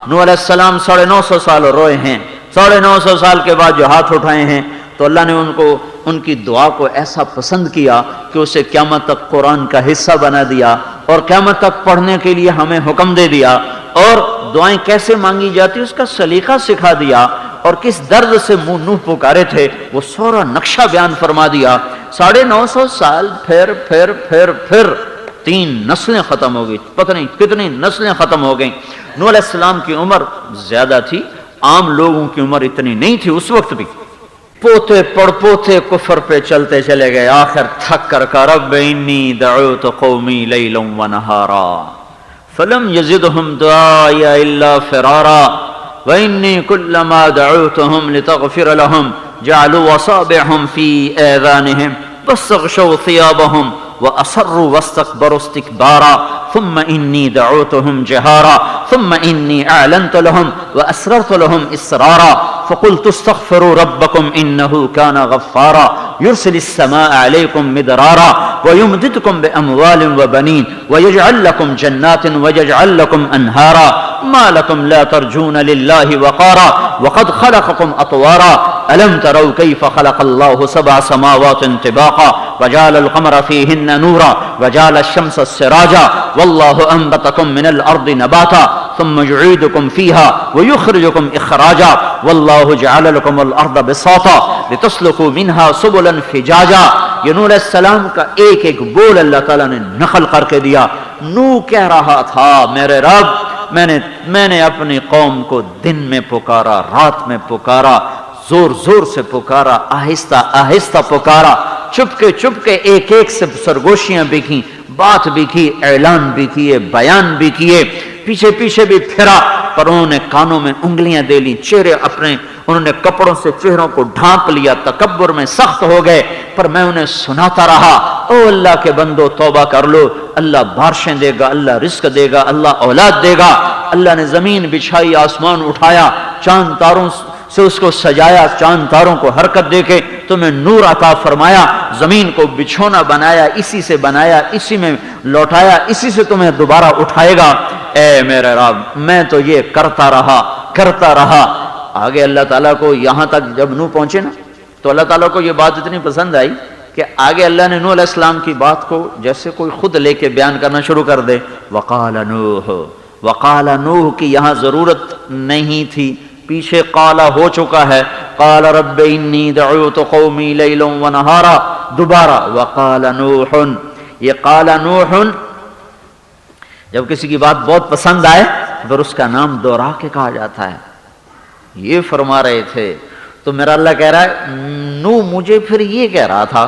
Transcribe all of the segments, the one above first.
نوح علیہ السلام 950 سال روئے ہیں، 950 سال کے بعد جو ہاتھ اٹھائے ہیں تو اللہ نے ان کی دعا کو ایسا پسند کیا کہ اسے قیامت تک قرآن کا حصہ بنا دیا اور قیامت تک پڑھنے کے لیے ہمیں حکم دے دیا، اور دعائیں کیسے مانگی جاتی اس کا سلیقہ سکھا دیا، اور کس درد سے منہ نوح پکارے تھے وہ سورا نقشہ بیان فرما دیا۔ 950 سال پھر 3 نسلیں ختم ہو گئی، پتہ نہیں کتنی نسلیں ختم ہو گئیں۔ نوح علیہ السلام کی عمر زیادہ تھی، عام لوگوں کی عمر اتنی نہیں تھی اس وقت بھی۔ پوتے پڑ پوتے کفر پہ چلتے چلے گئے، آخر تھک کر کہا رب انی دعوت قومی لیلا ونہارا فلم یزدہم دعائی الا فرارا وانی کلما دعوتہم لتغفر لہم جعلوا اصابعہم فی آذانہم واستغشوا ثیابہم وأصروا واستكبروا استكبارا ثم إني دعوتهم جهارا ثم إني أعلنت لهم وأسررت لهم إسرارا فقلت استغفروا ربكم إنه كان غفارا يرسل السماء عليكم مدرارا ويمددكم بأموال وبنين ويجعل لكم جنات ويجعل لكم أنهارا ما لكم لا ترجون لله وقارا وقد خلقكم أطوارا ألم تروا كيف خلق الله 7 سماوات طباقا وجعل القمر فيهن نورا وجعل الشمس سراجا والله أنبتكم من الأرض نباتا ثم يعيدكم فيها ويخرجكم إخراجا والله جعل لكم الأرض بساطا لتسلكوا منها سبلا فجاجا۔ یہ نوح علیہ السلام کا ایک ایک بول اللہ تعالیٰ نے نقل کر کے دیا۔ نوح کہہ رہا تھا میرے رب میں نے اپنی قوم کو دن میں پکارا، رات میں پکارا، زور زور سے پکارا، آہستہ آہستہ پکارا، چپ کے ایک ایک سے سرگوشیاں بھی کی، بات بھی کی، اعلان بھی کیے، بیان بھی کیے، پیچھے پیچھے بھی پھرا، پر انہوں نے کانوں میں انگلیاں دے لی، چہرے اپنے انہوں نے کپڑوں سے چہروں کو ڈھانپ لیا، تکبر میں سخت ہو گئے، پر میں انہیں سناتا رہا او اللہ کے بندو توبہ کر لو، اللہ بارشیں دے گا، اللہ رزق دے گا، اللہ اولاد دے گا۔ اللہ نے زمین بچھائی، آسمان اٹھایا، چاند تاروں سے اس کو سجایا، چاند تاروں کو حرکت دے کے تمہیں نور عطا فرمایا، زمین کو بچھونا بنایا، اسی سے بنایا، اسی میں لوٹایا، اسی سے تمہیں دوبارہ اٹھائے گا۔ اے میرے رب میں تو یہ کرتا رہا۔ آگے اللہ تعالیٰ کو یہاں تک جب نوح پہنچے نا تو اللہ تعالیٰ کو یہ بات اتنی پسند آئی کہ آگے اللہ نے نوح علیہ السلام کی بات کو جیسے کوئی خود لے کے بیان کرنا شروع کر دے۔ وقال نوح کی یہاں ضرورت نہیں تھی، پیچھے قال ہو چکا ہے، قال رب انی دعوت قومی لیلا ونہارا، دوبارہ وقال نوح۔ یہ قال نوح جب کسی کی بات بہت پسند آئے پھر اس کا نام دوہرا کے کہا جاتا ہے۔ یہ فرما رہے تھے تو میرا اللہ کہہ رہا ہے نوح مجھے پھر یہ کہہ رہا تھا،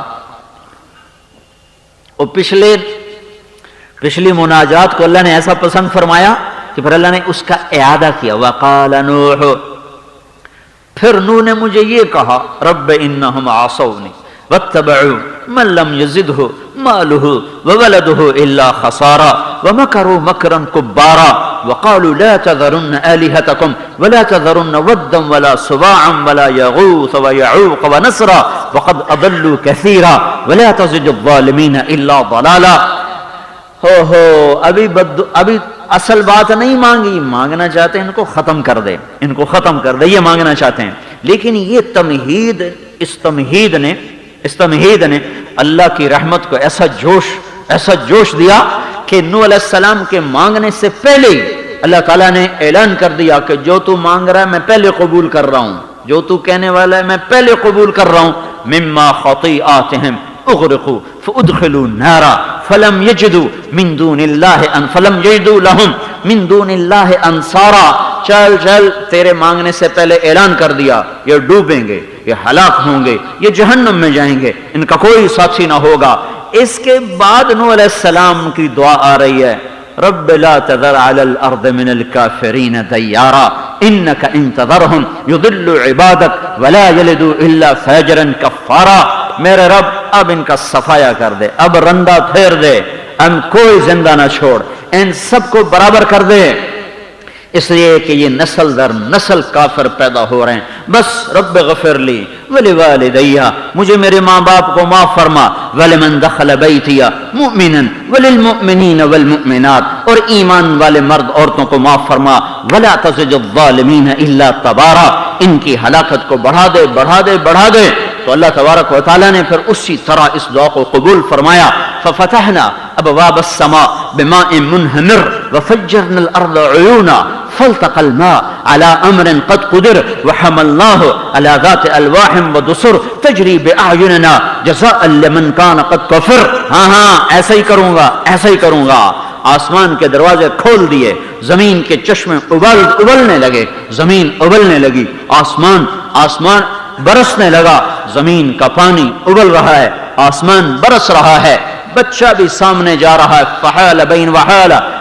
اور پچھلی مناجات کو اللہ نے ایسا پسند فرمایا کہ پھر اللہ نے اس کا اعادہ کیا، وقال نوح، پھر نوح نے مجھے یہ کہا رب انہم عصونی واتبعوا من لم یزدہ مالہ وولدہ الا خسارا ومکروا مکرا کبارا وقالوا لا تذرن آلہتکم ولا تذرن ودا ولا سواعا ولا یغوث ویعوق ونسرا وقد اضلوا کثیرا ولا تزد الظالمین الا ضلالا۔ ابھی اصل بات نہیں مانگی، مانگنا چاہتے ہیں ان کو ختم کر دے، یہ مانگنا چاہتے ہیں، لیکن یہ اس تمہید نے اللہ کی رحمت کو ایسا جوش دیا کہ نوح علیہ السلام کے مانگنے سے پہلے ہی اللہ تعالیٰ نے اعلان کر دیا کہ جو تو مانگ رہا ہے میں پہلے قبول کر رہا ہوں، جو تو کہنے والا ہے میں پہلے قبول کر رہا ہوں۔ مما خطیئاتہم اغرقوا فادخلوا نارا فلم یجدوا لهم من دون اللہ انصارا۔ چل تیرے مانگنے سے پہلے اعلان کر دیا یہ ڈوبیں گے، یہ ہلاک ہوں گے، یہ جہنم میں جائیں گے، ان کا کوئی ساتھی نہ ہوگا۔ اس کے بعد نوح علیہ السلام کی دعا آ رہی ہے رب لا تذر على الارض من الكافرین دیارا انک ان تذرهم یضل عبادک ولا یلدوا الا فاجرا کفارا۔ میرے رب اب ان کا صفایا کر دے، اب رندہ پھیر دے، کوئی زندہ نہ چھوڑ، ان سب کو برابر کر دے، اس لیے کہ یہ نسل در نسل کافر پیدا ہو رہے ہیں۔ بس رب غفر لی ولوالدیہ، مجھے میرے ماں باپ کو معاف فرما، ولمن دخل بیتی مؤمنا وللمؤمنین والمؤمنات، اور ایمان والے مرد عورتوں کو معاف فرما، ولا تزد الظالمین الا تبارا، ان کی ہلاکت کو بڑھا دے بڑھا دے بڑھا دے۔ تو اللہ تبارک و تعالیٰ نے پھر اسی طرح اس دعا کو قبول فرمایا، ففتحنا ابواب السماء بماء منہمر وفجرنا الارض عیونا فالتقى الماء على امر قد قدر وحملناه على ذات الواح ودسر تجری باعیننا جزاء لمن كان قد كفر۔ ہاں ایسا ہی کروں گا، ایسا ہی کروں گا۔ آسمان کے دروازے کھول دیے، زمین کے چشمے ابلنے لگے، زمین ابلنے لگی، آسمان برسنے لگا، زمین کا پانی ابل رہا ہے، آسمان برس رہا ہے، بچہ بھی سامنے جا رہا ہے۔ فحال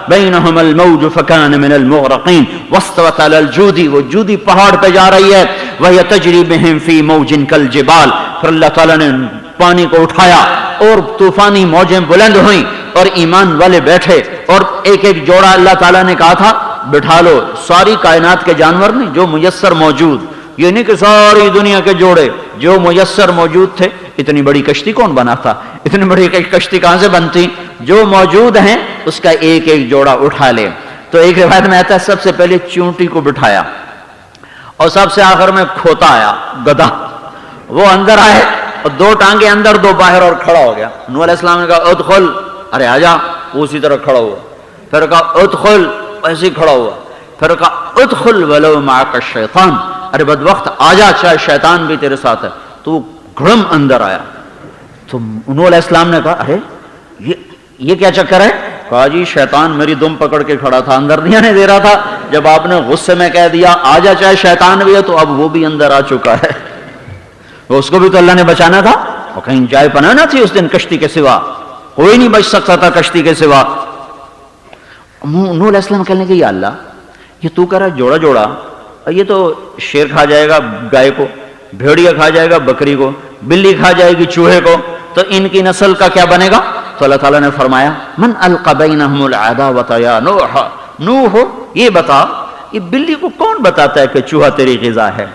بینہم الموج فکان من المغرقین واستوت علی الجودی، وہ جودی پہاڑ پہ جا رہی ہے، وہی تجری بہم فی موج کالجبال، پھر اللہ تعالیٰ نے پانی کو اٹھایا اور طوفانی موجیں بلند ہوئیں اور ایمان والے بیٹھے، اور ایک ایک جوڑا اللہ تعالیٰ نے کہا تھا بٹھا لو، ساری کائنات کے جانور نہیں جو میسر موجود، یہ نہیں کہ ساری دنیا کے جوڑے جو میسر موجود تھے۔ اتنی بڑی کشتی کون بناتا؟ اتنی بڑی کشتی کہاں سے بنتی؟ جو موجود ہیں اس کا ایک ایک جوڑا اٹھا لے۔ تو ایک روایت میں آتا ہے سب سے پہلے چونٹی کو بٹھایا اور سب سے آخر میں کھوتا آیا، گدھا، وہ اندر آئے اور دو ٹانگیں اندر دو باہر اور کھڑا ہو گیا۔ نوح علیہ السلام نے کہا ادخل، ارے آجا، وہ اسی طرح کھڑا ہوا، پھر کہا ادخل، ایسے ہی کھڑا ہوا، پھر کہا ادخل ولو معک الشیطان، ارے بدبخت آجا چاہے شیطان بھی تیرے ساتھ ہے، تو گھڑم اندر آیا۔ تو نوح علیہ السلام نے کہا ارے یہ کیا چکر ہے؟ کہا جی شیطان میری دم پکڑ کے کھڑا تھا، اندر نہیں آنے دے رہا تھا، جب آپ نے غصے میں کہہ دیا آجا چاہے شیطان بھی ہے تو اب وہ بھی اندر آ چکا ہے، اس کو بھی تو اللہ نے بچانا تھا، اور کہیں جائے پناہ نہ تھی اس دن کشتی کے سوا، کوئی نہیں بچ سکتا تھا کشتی کے سوا۔ نوح علیہ السلام کہنے کہ یا اللہ یہ تو کہہ رہا جوڑا جوڑا، یہ تو شیر کھا جائے گا گائے کو، بھیڑیا کھا جائے گا بکری کو، بلی کھا جائے گی چوہے کو، تو ان کی نسل کا کیا بنے گا؟ تو اللہ تعالیٰ نے فرمایا من القی بینہم العداوۃ یا نوح، نوح یہ بتا، یہ بلی کو کون بتاتا ہے کہ چوہا تیری غذا ہے؟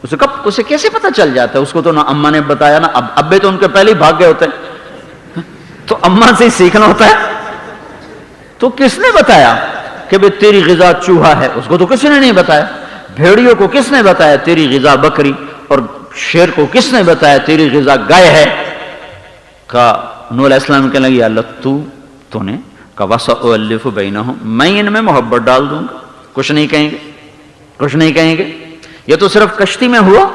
اسے کیسے پتہ چل جاتا ہے؟ اس کو تو نہ اماں نے بتایا نہ ابے تو ان کے پہلے ہی بھاگ گئے ہوتے ہیں، تو اماں سے ہی سیکھنا ہوتا ہے۔ تو کس نے بتایا کہ بھئی تیری غذا چوہا ہے؟ اس کو تو کسی نے نہیں بتایا۔ بھیڑیوں کو کس نے بتایا تیری غذا بکری، اور شیر کو کس نے بتایا تیری غذا گائے ہے؟ کہا نوح علیہ السلام کہنے لگے اللہ تو نے کہا وَسَأُؤَلِّفُ بَيْنَهُمْ، میں ان میں محبت ڈال دوں گا، کچھ نہیں کہیں گے، کچھ نہیں کہیں گے۔ یہ تو صرف کشتی میں ہوا،